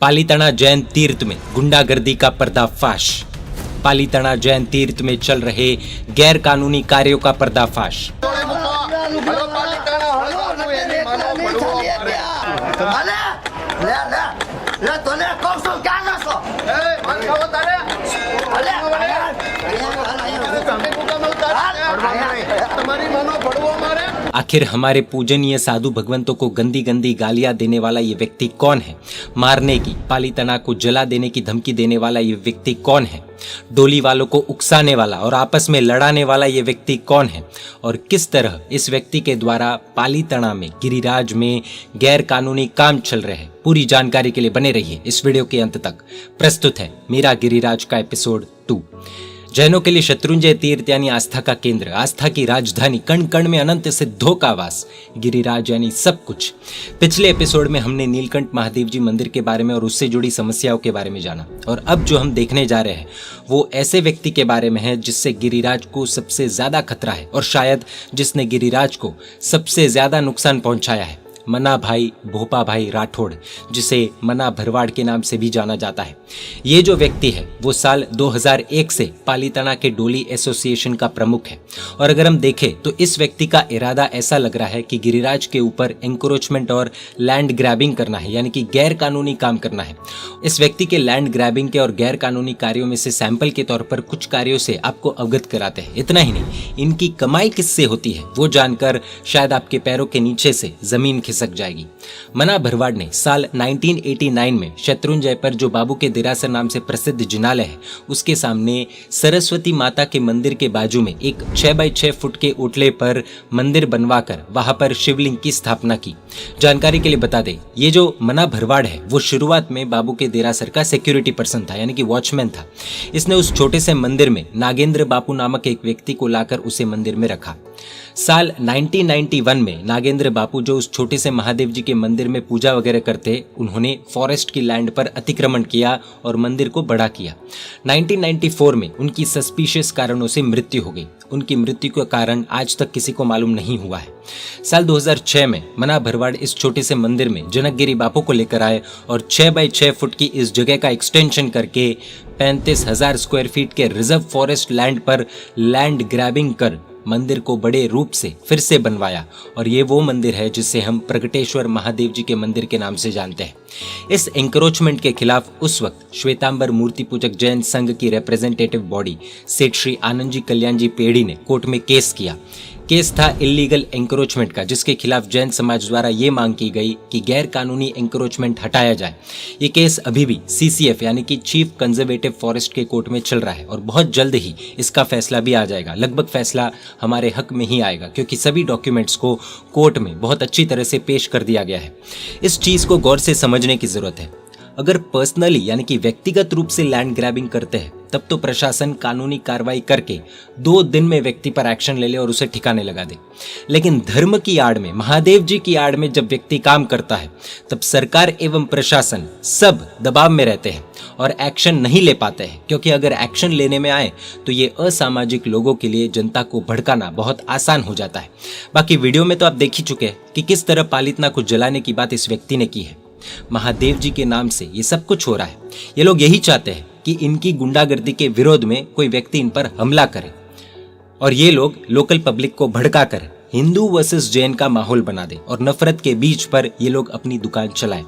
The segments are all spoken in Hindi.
पालीताना जैन तीर्थ में गुंडागर्दी का पर्दाफाश। पालीताना जैन तीर्थ में चल रहे गैर कानूनी कार्यों का पर्दाफाश। आखिर हमारे पूजनीय साधु भगवंतों को गंदी गंदी गालियां देने वाला ये व्यक्ति कौन है? मारने की, पालीताना को जला देने की धमकी देने वाला ये व्यक्ति कौन है? डोली वालों को उकसाने वाला और आपस में लड़ाने वाला ये व्यक्ति कौन है? और किस तरह इस व्यक्ति के द्वारा पालीताना में गिरिराज में गैर कानूनी काम चल रहे हैं? पूरी जानकारी के लिए बने रहिए इस वीडियो के अंत तक। प्रस्तुत है मेरा गिरिराज का एपिसोड 2। जैनों के लिए शत्रुंजय तीर्थ यानी आस्था का केंद्र, आस्था की राजधानी, कण कण में अनंत सिद्धों का वास, गिरिराज यानी सब कुछ। पिछले एपिसोड में हमने नीलकंठ महादेव जी मंदिर के बारे में और उससे जुड़ी समस्याओं के बारे में जाना, और अब जो हम देखने जा रहे हैं वो ऐसे व्यक्ति के बारे में है जिससे गिरिराज को सबसे ज्यादा खतरा है, और शायद जिसने गिरिराज को सबसे ज्यादा नुकसान पहुंचाया है। मना भाई भोपा भाई राठौड़, जिसे मना भरवाड़ के नाम से भी जाना जाता है। ये जो व्यक्ति है वो साल 2001 से पालीताना के डोली एसोसिएशन का प्रमुख है, और अगर हम देखें तो इस व्यक्ति का इरादा ऐसा लग रहा है कि गिरिराज के ऊपर एंक्रोचमेंट और लैंड ग्रैबिंग करना है, यानी कि गैर कानूनी काम करना है। इस व्यक्ति के लैंड ग्रैबिंग के और गैर कानूनी कार्यों में से सैंपल के तौर पर कुछ कार्यों से आपको अवगत कराते हैं। इतना ही नहीं, इनकी कमाई किससे होती है वो जानकर शायद आपके पैरों के नीचे से जमीन खिसक जाएगी। मना भरवाड़ ने साल 1989 में शत्रुंजय पर, जो बाबू के देरासर नाम से प्रसिद्ध जिनालय है, उसके सामने सरस्वती माता के मंदिर के बाजू में एक 6x6 फुट के ओटले पर मंदिर बनवाकर वहां पर शिवलिंग की स्थापना की। जानकारी के लिए बता दें, ये जो मना भरवाड़ है वो शुरुआत में बाबू के देरासर का सिक्योरिटी पर्सन था, यानी कि वॉचमैन था। इसने उस छोटे से मंदिर में नागेंद्र बापू नामक एक व्यक्ति को लाकर उसे मंदिर में रखा। साल 1991 में नागेंद्र बापू, जो उस छोटे से महादेव जी के मंदिर में पूजा वगैरह करते, उन्होंने फॉरेस्ट की लैंड पर अतिक्रमण किया और मंदिर को बड़ा किया। 1994 में उनकी सस्पिशियस कारणों से मृत्यु हो गई। उनकी मृत्यु का कारण आज तक किसी को मालूम नहीं हुआ है। साल 2006 में मना भरवाड़ इस छोटे से मंदिर में जनकगिरी बापू को लेकर आए और 6x6 फुट की इस जगह का एक्सटेंशन करके 35,000 स्क्वायर फीट के रिजर्व फॉरेस्ट लैंड पर लैंड ग्रैबिंग कर मंदिर को बड़े रूप से फिर से बनवाया। और ये वो मंदिर है जिसे हम प्रगटेश्वर महादेव जी के मंदिर के नाम से जानते हैं। इस एंक्रोचमेंट के खिलाफ उस वक्त श्वेतांबर मूर्ति पूजक जैन संघ की रिप्रेजेंटेटिव बॉडी सेठ श्री आनंद जी कल्याण जी पेड़ी ने कोर्ट में केस किया। केस था इलीगल एंक्रोचमेंट का, जिसके खिलाफ जैन समाज द्वारा ये मांग की गई कि गैर कानूनी एंक्रोचमेंट हटाया जाए। ये केस अभी भी CCF यानी कि चीफ कंजर्वेटिव फॉरेस्ट के कोर्ट में चल रहा है, और बहुत जल्द ही इसका फैसला भी आ जाएगा। लगभग फैसला हमारे हक में ही आएगा, क्योंकि सभी डॉक्यूमेंट्स को कोर्ट में बहुत अच्छी तरह से पेश कर दिया गया है। इस चीज को गौर से समझने की जरूरत है। अगर पर्सनली यानी कि व्यक्तिगत रूप से लैंड ग्रैबिंग करते हैं तब तो प्रशासन कानूनी कार्रवाई करके 2 दिन में व्यक्ति पर एक्शन ले ले और उसे ठिकाने लगा दे। लेकिन धर्म की आड़ में, महादेव जी की आड़ में जब व्यक्ति काम करता है तब सरकार एवं प्रशासन सब दबाव में रहते हैं और एक्शन नहीं ले पाते हैं, क्योंकि अगर एक्शन लेने में आए तो ये असामाजिक लोगों के लिए जनता को भड़काना बहुत आसान हो जाता है। बाकी वीडियो में तो आप देख ही चुके हैं कि किस तरह पालीताना को जलाने की बात इस व्यक्ति ने की है। महादेव जी के नाम से ये सब कुछ हो रहा है। ये लोग यही चाहते हैं कि इनकी गुंडागर्दी के विरोध में कोई व्यक्ति इन पर हमला करे, और ये लोग लोकल पब्लिक को भड़का कर हिंदू वर्सेस जैन का माहौल बना दे और नफरत के बीच पर ये लोग अपनी दुकान चलाएं।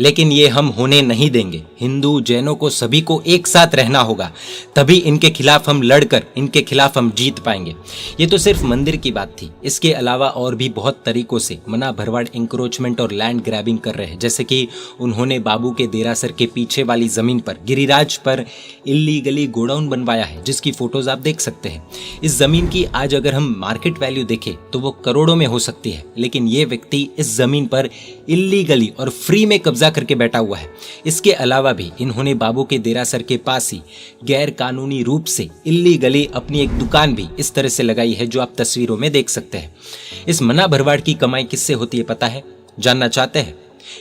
लेकिन ये हम होने नहीं देंगे। हिंदू जैनों को सभी को एक साथ रहना होगा, तभी इनके खिलाफ हम लड़कर इनके खिलाफ हम जीत पाएंगे। ये तो सिर्फ मंदिर की बात थी, इसके अलावा और भी बहुत तरीकों से मना भरवाड़ इंक्रोचमेंट और लैंड ग्रैबिंग कर रहे हैं। जैसे कि उन्होंने बाबू के देरासर के पीछे वाली जमीन पर, गिरिराज पर इल्लीगली गोडाउन बनवाया है, जिसकी फोटोज आप देख सकते हैं। इस जमीन की आज अगर हम मार्केट वैल्यू देखें तो वो करोड़ों में हो सकती है, लेकिन ये व्यक्ति इस जमीन पर इल्लीगली और फ्री में कब्जा करके बैठा हुआ है। इसके अलावा भी इन्होंने बाबू के देरासर के पास ही गैर कानूनी रूप से इल्लीगली अपनी एक दुकान भी इस तरह से लगाई है, जो आप तस्वीरों में देख सकते हैं। इस मना भरवाड़ की कमाई किससे होती है पता है? जानना चाहते हैं?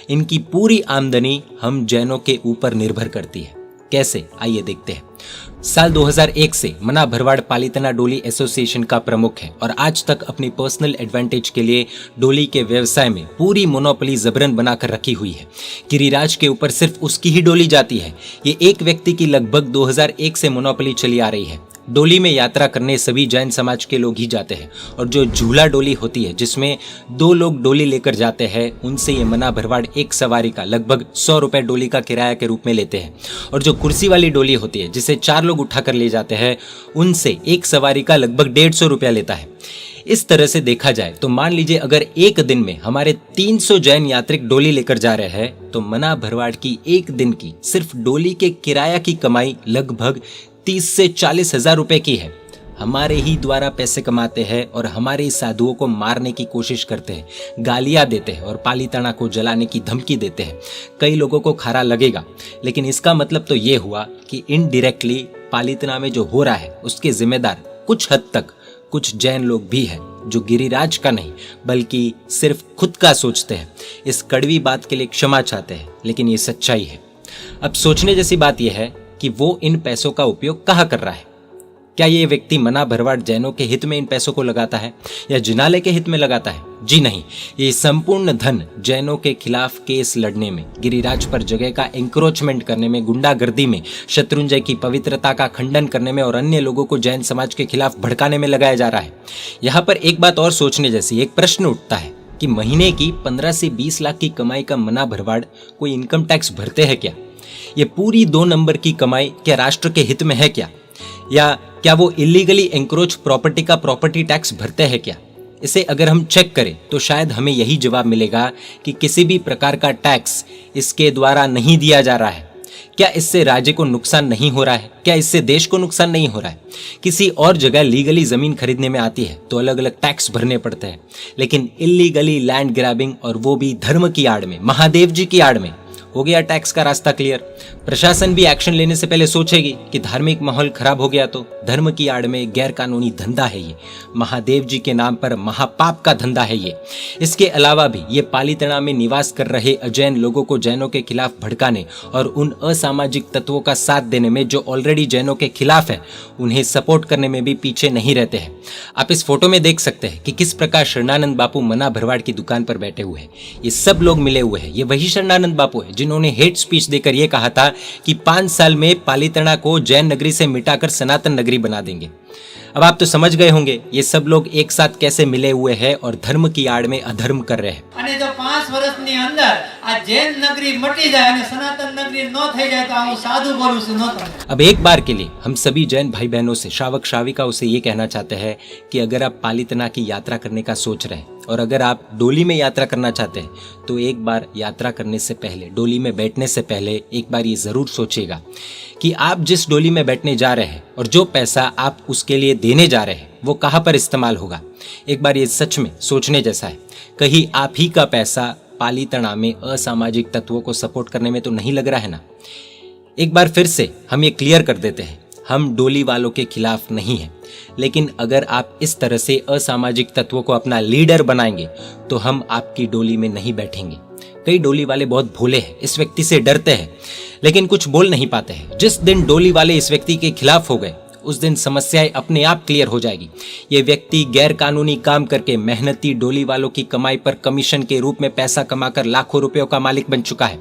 इनकी पूरी आमदनी हम जैनों के ऊपर निर्भर करती है। कैसे, आइए देखते हैं। साल 2001 से मना भरवाड़ पालीतना डोली एसोसिएशन का प्रमुख है और आज तक अपनी पर्सनल एडवांटेज के लिए डोली के व्यवसाय में पूरी मोनोपोली जबरन बनाकर रखी हुई है। गिरिराज के ऊपर सिर्फ उसकी ही डोली जाती है। ये एक व्यक्ति की लगभग 2001 से मोनोपोली चली आ रही है। डोली में यात्रा करने सभी जैन समाज के लोग ही जाते हैं और जो झूला डोली होती है जिसमें 2 लोग डोली लेकर जाते हैं, उनसे ये मना भरवाड़ एक सवारी का लगभग 100 रुपए डोली का किराया के रूप में लेते हैं। और जो कुर्सी वाली डोली होती है जिसे 4 लोग उठाकर ले जाते हैं, उनसे एक सवारी का लगभग 150 रुपया लेता है। इस तरह से देखा जाए तो मान लीजिए अगर एक दिन में हमारे 300 जैन यात्रिक डोली लेकर जा रहे हैं तो मना भरवाड़ की एक दिन की सिर्फ डोली के किराया की कमाई लगभग 30 से 40 हजार रुपए की है। हमारे ही द्वारा पैसे कमाते हैं और हमारे साधुओं को मारने की कोशिश करते हैं, गालियां देते हैं और पालीताना को जलाने की धमकी देते हैं। कई लोगों को खरा लगेगा, लेकिन इसका मतलब तो ये हुआ कि इनडायरेक्टली पालीताना में जो हो रहा है उसके जिम्मेदार कुछ हद तक कुछ जैन लोग भी हैं जो गिरिराज का नहीं बल्कि सिर्फ खुद का सोचते हैं। इस कड़वी बात के लिए क्षमा चाहते हैं, लेकिन ये सच्चाई है। अब सोचने जैसी बात यह है कि वो इन पैसों का उपयोग कहाँ कर रहा है। क्या ये व्यक्ति मना भरवाड़ जैनों के हित में इन पैसों को लगाता है या जिनालय के हित में लगाता है? जी नहीं, ये संपूर्ण धन जैनों के खिलाफ केस लड़ने में, गिरिराज पर जगह का एंक्रोचमेंट करने में, गुंडागर्दी में, शत्रुंजय की पवित्रता का खंडन करने में और अन्य लोगों को जैन समाज के खिलाफ भड़काने में लगाया जा रहा है। यहाँ पर एक बात और सोचने जैसी, एक प्रश्न उठता है कि महीने की 15 से 20 लाख की कमाई का मना भरवाड़ कोई इनकम टैक्स भरते हैं क्या? ये पूरी 2 नंबर की कमाई क्या राष्ट्र के हित में है क्या? या क्या वो इलीगली एंक्रोच प्रॉपर्टी का प्रॉपर्टी टैक्स भरते हैं क्या? इसे अगर हम चेक करें तो शायद हमें यही जवाब मिलेगा कि किसी भी प्रकार का टैक्स इसके द्वारा नहीं दिया जा रहा है। क्या इससे राज्य को नुकसान नहीं हो रहा है? क्या इससे देश को नुकसान नहीं हो रहा है? किसी और जगह लीगली जमीन खरीदने में आती है तो अलग अलग टैक्स भरने पड़ते हैं, लेकिन इलीगली लैंड ग्रैबिंग और वो भी धर्म की आड़ में, महादेव जी की आड़ में, हो गया टैक्स का रास्ता क्लियर। प्रशासन भी एक्शन लेने से पहले सोचेगी कि धार्मिक माहौल खराब हो गया तो धर्म की आड़ में गैर कानूनी धंधा है ये, महादेव जी के नाम पर महापाप का धंधा है ये। इसके अलावा भी ये पालीताना में निवास कर रहे अजैन लोगों को जैनों के खिलाफ भड़काने और उन असामाजिक तत्वों का साथ देने में जो ऑलरेडी जैनों के खिलाफ है, उन्हें सपोर्ट करने में भी पीछे नहीं रहते हैं। आप इस फोटो में देख सकते हैं कि किस प्रकार शरणानंद बापू मना भरवाड़ की दुकान पर बैठे हुए हैं। ये सब लोग मिले हुए हैं। ये वही शरणानंद बापू है जिन्होंने हेट स्पीच देकर यह कहा था कि 5 साल में पालीताना को जैन नगरी से मिटाकर सनातन नगरी बना देंगे। अब आप तो समझ गए होंगे ये सब लोग एक साथ कैसे मिले हुए हैं और धर्म की आड़ में अधर्म कर रहे हैं। અને જો 5 વર્ષની અંદર આ જૈન નગરી મટી જાય અને સનાતન નગરી ન થઈ જાય તો હું સાધુ બોલું છું ન તો। अब एक बार के लिए हम सभी जैन भाई बहनों से, श्रावक श्राविकाओं से ये कहना चाहते हैं कि अगर आप पालीताना की यात्रा करने का सोच रहे हैं और अगर आप डोली में यात्रा करना चाहते हैं तो एक बार यात्रा करने से पहले, डोली में बैठने से पहले एक बार ये जरूर सोचिएगा कि आप जिस डोली में बैठने जा रहे हैं और जो पैसा आप उसके लिए देने जा रहे हैं वो कहाँ पर इस्तेमाल होगा। एक बार ये सच में सोचने जैसा है। कहीं आप ही का पैसा पालीताना में असामाजिक तत्वों को सपोर्ट करने में तो नहीं लग रहा है ना। एक बार फिर से हम ये क्लियर कर देते हैं, हम डोली वालों के खिलाफ नहीं हैं, लेकिन अगर आप इस तरह से असामाजिक तत्वों को अपना लीडर बनाएंगे तो हम आपकी डोली में नहीं बैठेंगे। कई डोली वाले बहुत भोले हैं, इस व्यक्ति से डरते हैं लेकिन कुछ बोल नहीं पाते हैं। जिस दिन डोली वाले इस व्यक्ति के खिलाफ हो गए उस दिन समस्याएं अपने आप क्लियर हो जाएगी। ये व्यक्ति गैर कानूनी काम करके मेहनती डोली वालों की कमाई पर कमीशन के रूप में पैसा कमाकर लाखों रुपयों का मालिक बन चुका है।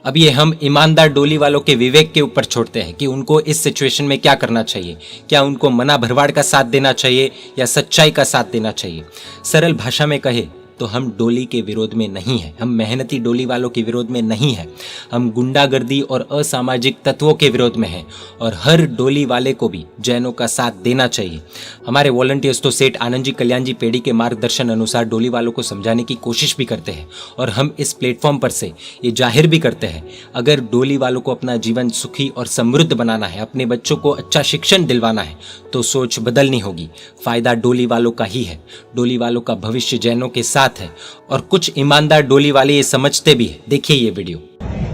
अब ये हम ईमानदार डोली वालों के विवेक के ऊपर छोड़ते हैं कि उनको इस सिचुएशन में क्या करना चाहिए। क्या उनको मना भरवाड़ का साथ देना चाहिए या सच्चाई का साथ देना चाहिए? सरल भाषा में कहे तो हम डोली के विरोध में नहीं है, हम मेहनती डोली वालों के विरोध में नहीं है, हम गुंडागर्दी और असामाजिक तत्वों के विरोध में हैं और हर डोली वाले को भी जैनों का साथ देना चाहिए। हमारे वॉलंटियर्स तो सेठ आनंद जी कल्याण जी पेड़ी के मार्गदर्शन अनुसार डोली वालों को समझाने की कोशिश भी करते हैं और हम इस प्लेटफॉर्म पर से ये जाहिर भी करते हैं, अगर डोली वालों को अपना जीवन सुखी और समृद्ध बनाना है, अपने बच्चों को अच्छा शिक्षण दिलवाना है तो सोच बदलनी होगी। फायदा डोली वालों का ही है, डोली वालों का भविष्य जैनों के साथ है और कुछ ईमानदार डोली वाले ये समझते भी है। देखिए ये वीडियो।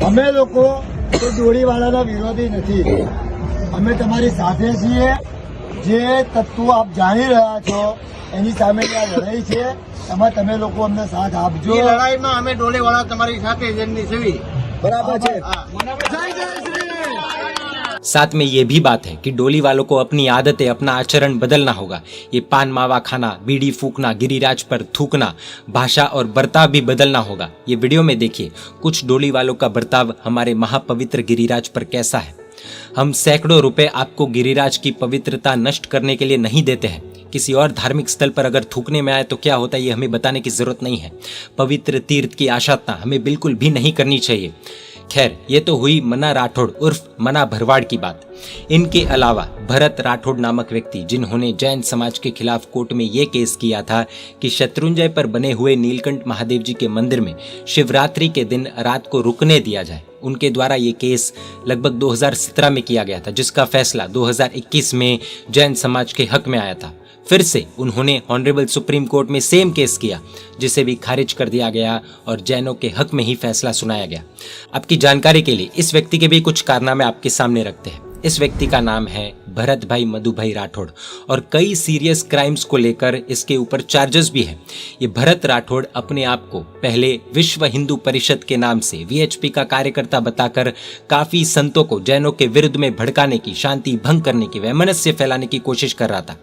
અમે લોકો તો ડોલીવાળાના વિરોધી નથી, અમે તમારી સાથે છીએ। જે તત્વો આપ જાણી રહ્યા છો એની સામે આ લડાઈ છે, એમાં તમે લોકો અમને સાથ આપજો। એ લડાઈમાં અમે ડોલીવાળા તમારી સાથે જ એમની સેવી બરાબર છે જય જય શ્રી साथ में ये भी बात है कि डोली वालों को अपनी आदतें, अपना आचरण बदलना होगा। ये पान मावा खाना, बीड़ी फूकना, गिरिराज पर थूकना, भाषा और बर्ताव भी बदलना होगा। ये वीडियो में देखिए कुछ डोली वालों का बर्ताव हमारे महापवित्र गिरिराज पर कैसा है। हम सैकड़ों रुपए आपको गिरिराज की पवित्रता नष्ट करने के लिए नहीं देते हैं। किसी और धार्मिक स्थल पर अगर थूकने में आए तो क्या होता है ये हमें बताने की जरूरत नहीं है। पवित्र तीर्थ की आशातना हमें बिल्कुल भी नहीं करनी चाहिए। खैर, ये तो हुई मना राठौड़ उर्फ मना भरवाड़ की बात। इनके अलावा भरत राठौड़ नामक व्यक्ति, जिन्होंने जैन समाज के खिलाफ कोर्ट में ये केस किया था कि शत्रुंजय पर बने हुए नीलकंठ महादेव जी के मंदिर में शिवरात्रि के दिन रात को रुकने दिया जाए, उनके द्वारा ये केस लगभग 2017 में किया गया था, जिसका फैसला 2021 में जैन समाज के हक में आया था। फिर से उन्होंने ऑनरेबल सुप्रीम कोर्ट में सेम केस किया, जिसे भी खारिज कर दिया गया और जैनों के हक में ही फैसला सुनाया गया। आपकी जानकारी के लिए इस व्यक्ति के भी कुछ कारनामे आपके सामने रखते हैं। इस व्यक्ति का नाम है भरत भाई मधु भाई राठौड़ और कई सीरियस क्राइम्स को लेकर इसके ऊपर चार्जेस भी हैं। ये भरत राठौड़ अपने आप को पहले विश्व हिंदू परिषद के नाम से वीएचपी का कार्यकर्ता बताकर काफी संतों को जैनों के विरुद्ध में भड़काने की, शांति भंग करने की, वैमनस्य फैलाने की कोशिश कर रहा था।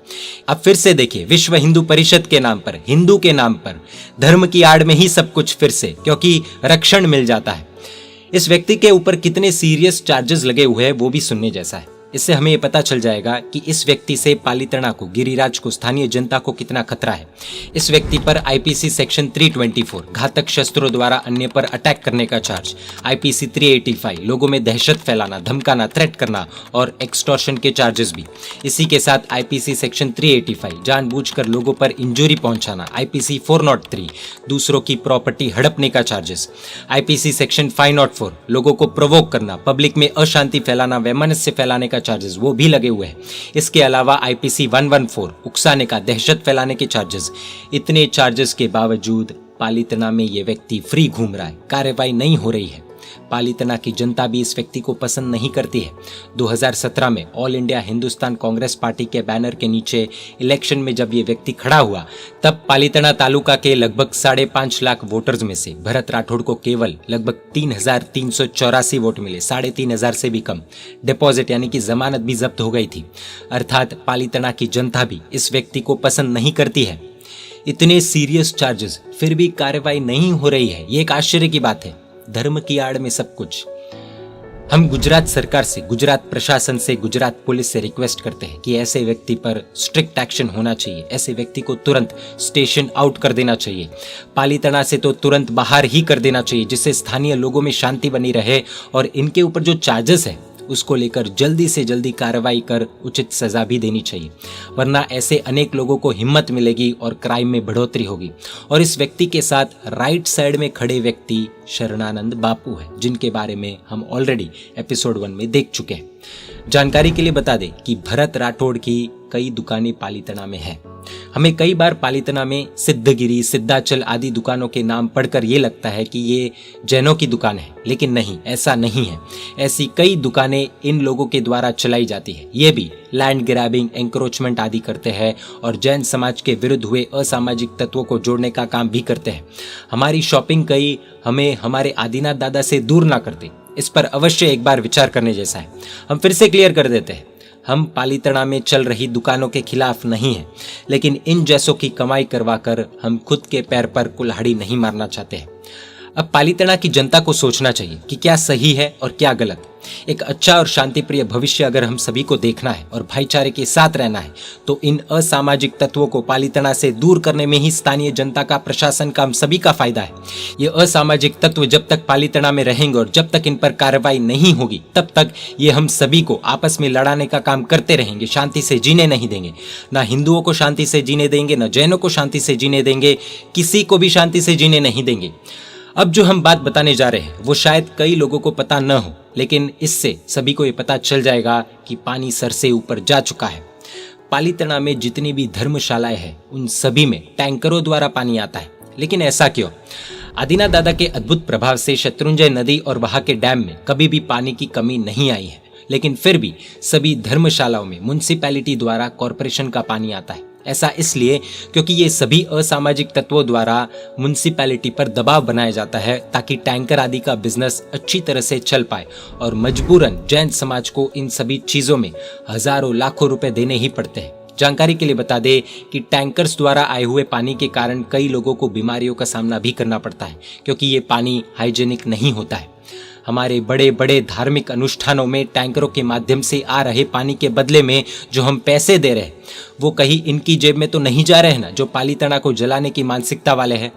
अब फिर से देखिए, विश्व हिंदू परिषद के नाम पर, हिंदू के नाम पर, धर्म की आड़ में ही सब कुछ फिर से, क्योंकि रक्षण मिल जाता है। इस व्यक्ति के ऊपर कितने सीरियस चार्जेस लगे हुए हैं वो भी सुनने जैसा है। इससे हमें ये पता चल जाएगा कि इस व्यक्ति से पालीताना को, गिरिराज को, स्थानीय जनता को कितना खतरा है। इस व्यक्ति पर आईपीसी सेक्शन 324 घातक शस्त्रों द्वारा अन्य पर अटैक करने का चार्ज, आईपीसी 385 लोगों में दहशत फैलाना, धमकाना, थ्रेट करना और एक्सटॉर्शन के चार्जेस भी। इसी के साथ आईपीसी सेक्शन 385 जानबूझकर लोगों पर इंजुरी पहुंचाना, आईपीसी 403 दूसरों की प्रॉपर्टी हड़पने का चार्जेस, आईपीसी सेक्शन 504 लोगों को प्रोवोक करना, पब्लिक में अशांति फैलाना, वैमनस्य फैलाने का चार्जेस वो भी लगे हुए हैं। इसके अलावा आईपीसी 114 उकसाने का, दहशत फैलाने के चार्जेस। इतने चार्जेस के बावजूद पालीताना में ये व्यक्ति फ्री घूम रहा है, कार्रवाई नहीं हो रही है। पालीताना की जनता भी इस व्यक्ति को पसंद नहीं करती है। 2017 में all India Hindustan Congress party के बैनर के नीचे इलेक्शन में जब ये व्यक्ति खड़ा हुआ, तब पालीताना तालुका के लगभग 5.5 लाख वोटर्स में से भरत राठौड़ को केवल लगभग 3,384 वोट मिले, 3,500 से भी कम। डिपॉजिट यानी कि जमानत भी जब्त हो गई थी। अर्थात पालीताना की जनता भी इस व्यक्ति को पसंद नहीं करती है। इतने सीरियस चार्जेस फिर भी कार्रवाई नहीं हो रही है, ये एक आश्चर्य की बात है। धर्म की आड़ में सब कुछ। हम गुजरात सरकार से, गुजरात प्रशासन से, गुजरात पुलिस से रिक्वेस्ट करते हैं कि ऐसे व्यक्ति पर स्ट्रिक्ट एक्शन होना चाहिए। ऐसे व्यक्ति को तुरंत स्टेशन आउट कर देना चाहिए, पालीताना से तो तुरंत बाहर ही कर देना चाहिए, जिससे स्थानीय लोगों में शांति बनी रहे और इनके ऊपर जो चार्जेस है उसको लेकर जल्दी से जल्दी कार्रवाई कर उचित सजा भी देनी चाहिए। वरना ऐसे अनेक लोगों को हिम्मत मिलेगी और क्राइम में बढ़ोतरी होगी। और इस व्यक्ति के साथ राइट साइड में खड़े व्यक्ति शरणानंद बापू है, जिनके बारे में हम ऑलरेडी एपिसोड 1 में देख चुके हैं। जानकारी के लिए बता दें कि भरत राठौड़ की कई दुकानें पालीताना में हैं। हमें कई बार पालीताना में सिद्धगिरी, सिद्धाचल आदि दुकानों के नाम पढ़कर ये लगता है कि ये जैनों की दुकान है, लेकिन नहीं, ऐसा नहीं है। ऐसी कई दुकानें इन लोगों के द्वारा चलाई जाती है। ये भी लैंड ग्रैबिंग, एंक्रोचमेंट आदि करते हैं और जैन समाज के विरुद्ध हुए असामाजिक तत्वों को जोड़ने का काम भी करते हैं। हमारी शॉपिंग कहीं हमें हमारे आदिनाथ दादा से दूर ना करते, इस पर अवश्य एक बार विचार करने जैसा है। हम फिर से क्लियर कर देते हैं, हम पालीताना में चल रही दुकानों के खिलाफ नहीं हैं, लेकिन इन जैसों की कमाई करवाकर हम खुद के पैर पर कुल्हाड़ी नहीं मारना चाहते हैं। अब पालीताना की जनता को सोचना चाहिए कि क्या सही है और क्या गलत। एक अच्छा और शांतिप्रिय भविष्य अगर हम सभी को देखना है और भाईचारे के साथ रहना है, तो इन असामाजिक तत्वों को पालीताना से दूर करने में ही स्थानीय जनता का, प्रशासन का, हम सभी का फायदा है। ये असामाजिक तत्व जब तक पालीताना में रहेंगे और जब तक इन पर कार्रवाई नहीं होगी, तब तक ये हम सभी को आपस में लड़ाने का काम करते रहेंगे, शांति से जीने नहीं देंगे। ना हिंदुओं को शांति से जीने देंगे, ना जैनों को शांति से जीने देंगे, किसी को भी शांति से जीने नहीं देंगे। अब जो हम बात बताने जा रहे हैं वो शायद कई लोगों को पता न हो, लेकिन इससे सभी को ये पता चल जाएगा कि पानी सर से ऊपर जा चुका है। पालीताना में जितनी भी धर्मशालाएं हैं उन सभी में टैंकरों द्वारा पानी आता है। लेकिन ऐसा क्यों? आदिनाथ दादा के अद्भुत प्रभाव से शत्रुंजय नदी और वहां के डैम में कभी भी पानी की कमी नहीं आई है, लेकिन फिर भी सभी धर्मशालाओं में म्युनिसिपैलिटी द्वारा कॉरपोरेशन का पानी आता है। ऐसा इसलिए क्योंकि ये सभी असामाजिक तत्वों द्वारा म्युनिसिपैलिटी पर दबाव बनाया जाता है ताकि टैंकर आदि का बिजनेस अच्छी तरह से चल पाए और मजबूरन जैन समाज को इन सभी चीजों में हजारों लाखों रुपए देने ही पड़ते हैं। जानकारी के लिए बता दें कि टैंकर्स द्वारा आए हुए पानी के कारण कई लोगों को बीमारियों का सामना भी करना पड़ता है क्योंकि ये पानी हाइजेनिक नहीं होता है। हमारे बड़े बड़े धार्मिक अनुष्ठानों में टैंकरों के माध्यम से आ रहे पानी के बदले में जो हम पैसे दे रहे हैं वो कहीं इनकी जेब में तो नहीं जा रहे हैं ना, जो पालीताना को जलाने की मानसिकता वाले हैं।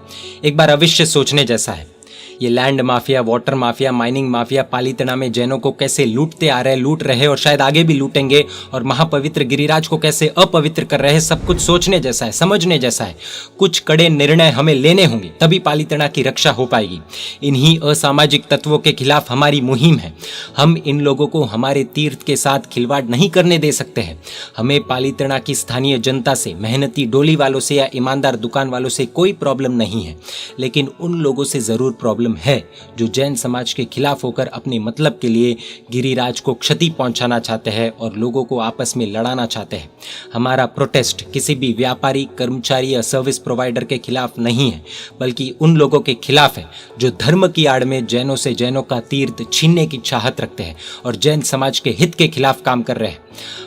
एक बार अवश्य सोचने जैसा है। ये land mafia, water mafia, mining mafia Palitana में जैनों को कैसे लूटते आ रहे, लूट रहे और शायद आगे भी लूटेंगे और महापवित्र गिरिराज को कैसे अपवित्र कर रहे हैं। सब कुछ सोचने जैसा है, समझने जैसा है। कुछ कड़े निर्णय हमें लेने होंगे तभी पालीताना की रक्षा हो पाएगी। इन्हीं असामाजिक तत्वों के खिलाफ हमारी मुहिम है। हम इन लोगों को हमारे तीर्थ के साथ खिलवाड़ नहीं करने दे सकते हैं। हमें पालीताना की स्थानीय जनता से, मेहनती डोली वालों से या ईमानदार दुकान वालों से कोई प्रॉब्लम नहीं है, लेकिन उन लोगों से जरूर प्रॉब्लम है जो जैन समाज के खिलाफ होकर अपने मतलब के लिए गिरिराज को क्षति पहुंचाना चाहते हैं और लोगों को आपस में लड़ाना चाहते हैं। हमारा प्रोटेस्ट किसी भी व्यापारी, कर्मचारी या सर्विस प्रोवाइडर के खिलाफ नहीं है, बल्कि उन लोगों के खिलाफ है जो धर्म की आड़ में जैनों से जैनों का तीर्थ छीनने की चाहत रखते हैं और जैन समाज के हित के खिलाफ काम कर रहे हैं।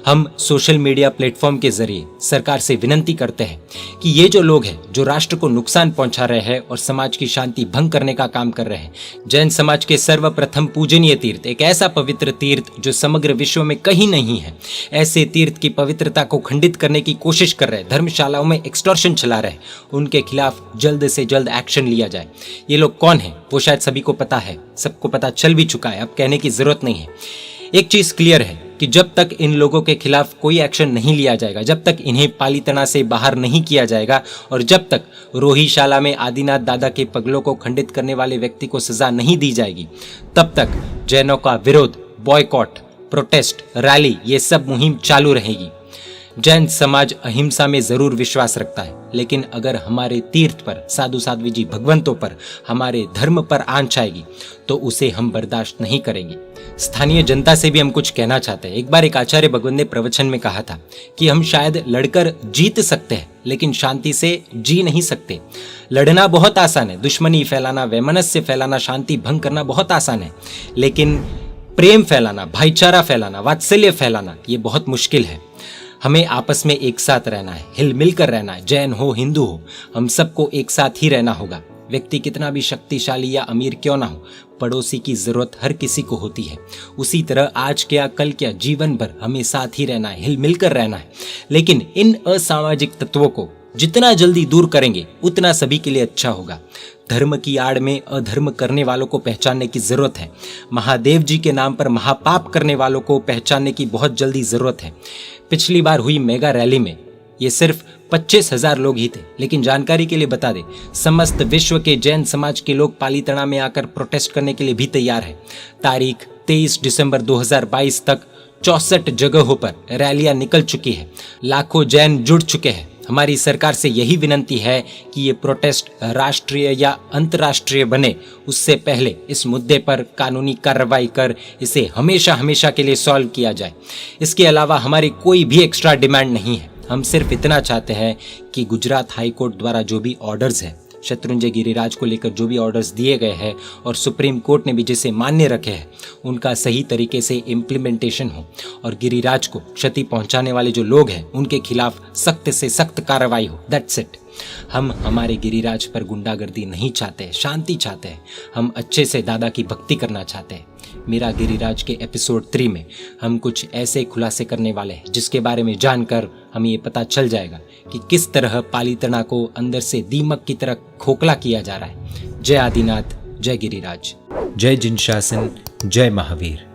हम सोशल मीडिया प्लेटफॉर्म के जरिए सरकार से विनंती करते हैं कि ये जो लोग हैं जो राष्ट्र को नुकसान पहुंचा रहे हैं और समाज की शांति भंग करने का काम कर रहे हैं, जैन समाज के सर्वप्रथम पूजनीय तीर्थ, एक ऐसा पवित्र तीर्थ जो समग्र विश्व में कहीं नहीं है, ऐसे तीर्थ की पवित्रता को खंडित करने की कोशिश कर रहे हैं, धर्मशालाओं में एक्सटॉर्शन चला रहे हैं, उनके खिलाफ जल्द से जल्द एक्शन लिया जाए। ये लोग कौन है वो शायद सभी को पता है, सबको पता चल भी चुका है, अब कहने की जरूरत नहीं है। एक चीज क्लियर है कि जब तक इन लोगों के खिलाफ कोई एक्शन नहीं लिया जाएगा, जब तक इन्हें पालीताना से बाहर नहीं किया जाएगा और जब तक रोहीशाला में आदिनाथ दादा के पगलों को खंडित करने वाले व्यक्ति को सजा नहीं दी जाएगी, तब तक जैनों का विरोध, बॉयकॉट, प्रोटेस्ट, रैली, ये सब मुहिम चालू रहेगी। जैन समाज अहिंसा में जरूर विश्वास रखता है, लेकिन अगर हमारे तीर्थ पर, साधु साध्वी जी भगवंतों पर, हमारे धर्म पर आंच आएगी तो उसे हम बर्दाश्त नहीं करेंगे। स्थानीय जनता से भी हम कुछ कहना चाहते हैं। एक बार एक आचार्य भगवंत ने प्रवचन में कहा था कि हम शायद लड़कर जीत सकते हैं लेकिन शांति से जी नहीं सकते। लड़ना बहुत आसान है, दुश्मनी फैलाना, वैमनस्य फैलाना, शांति भंग करना बहुत आसान है, लेकिन प्रेम फैलाना, भाईचारा फैलाना, वात्सल्य फैलाना ये बहुत मुश्किल है। हमें आपस में एक साथ रहना है, हिल मिलकर रहना है। जैन हो, हिंदू हो, हम सबको एक साथ ही रहना होगा। व्यक्ति कितना भी शक्तिशाली या अमीर क्यों ना हो, पड़ोसी की जरूरत हर किसी को होती है। उसी तरह आज क्या कल क्या जीवन भर हमें साथ ही रहना है, हिल मिलकर रहना है। लेकिन इन असामाजिक तत्वों को जितना जल्दी दूर करेंगे उतना सभी के लिए अच्छा होगा। धर्म की आड़ में अधर्म करने वालों को पहचानने की जरूरत है। महादेव जी के नाम पर महापाप करने वालों को पहचानने की बहुत जल्दी जरूरत है। पिछली बार हुई मेगा रैली में ये सिर्फ 25,000 लोग ही थे, लेकिन जानकारी के लिए बता दें, समस्त विश्व के जैन समाज के लोग पालीताना में आकर प्रोटेस्ट करने के लिए भी तैयार है। तारीख 23 दिसंबर 2022 तक 64 जगहों पर रैलियां निकल चुकी है, लाखों जैन जुड़ चुके हैं। हमारी सरकार से यही विनंती है कि ये प्रोटेस्ट राष्ट्रीय या अंतर्राष्ट्रीय बने, उससे पहले इस मुद्दे पर कानूनी कार्रवाई कर इसे हमेशा हमेशा के लिए सॉल्व किया जाए। इसके अलावा हमारी कोई भी एक्स्ट्रा डिमांड नहीं है। हम सिर्फ इतना चाहते हैं कि गुजरात हाई कोर्ट द्वारा जो भी ऑर्डर्स है, शत्रुंजय गिरिराज को लेकर जो भी ऑर्डर्स दिए गए हैं और सुप्रीम कोर्ट ने भी जिसे मान्य रखे हैं, उनका सही तरीके से इम्प्लीमेंटेशन हो और गिरिराज को क्षति पहुंचाने वाले जो लोग हैं उनके खिलाफ सख्त से सख्त कार्रवाई हो। That's it. हम हमारे गिरिराज पर गुंडागर्दी नहीं चाहते, शांति चाहते हैं। हम अच्छे से दादा की भक्ति करना चाहते हैं। मेरा गिरिराज के एपिसोड 3 में हम कुछ ऐसे खुलासे करने वाले हैं जिसके बारे में जानकर हमें ये पता चल जाएगा कि किस तरह पालीताना को अंदर से दीमक की तरह खोखला किया जा रहा है। जय आदिनाथ, जय गिरिराज, जय जिन शासन, जय महावीर।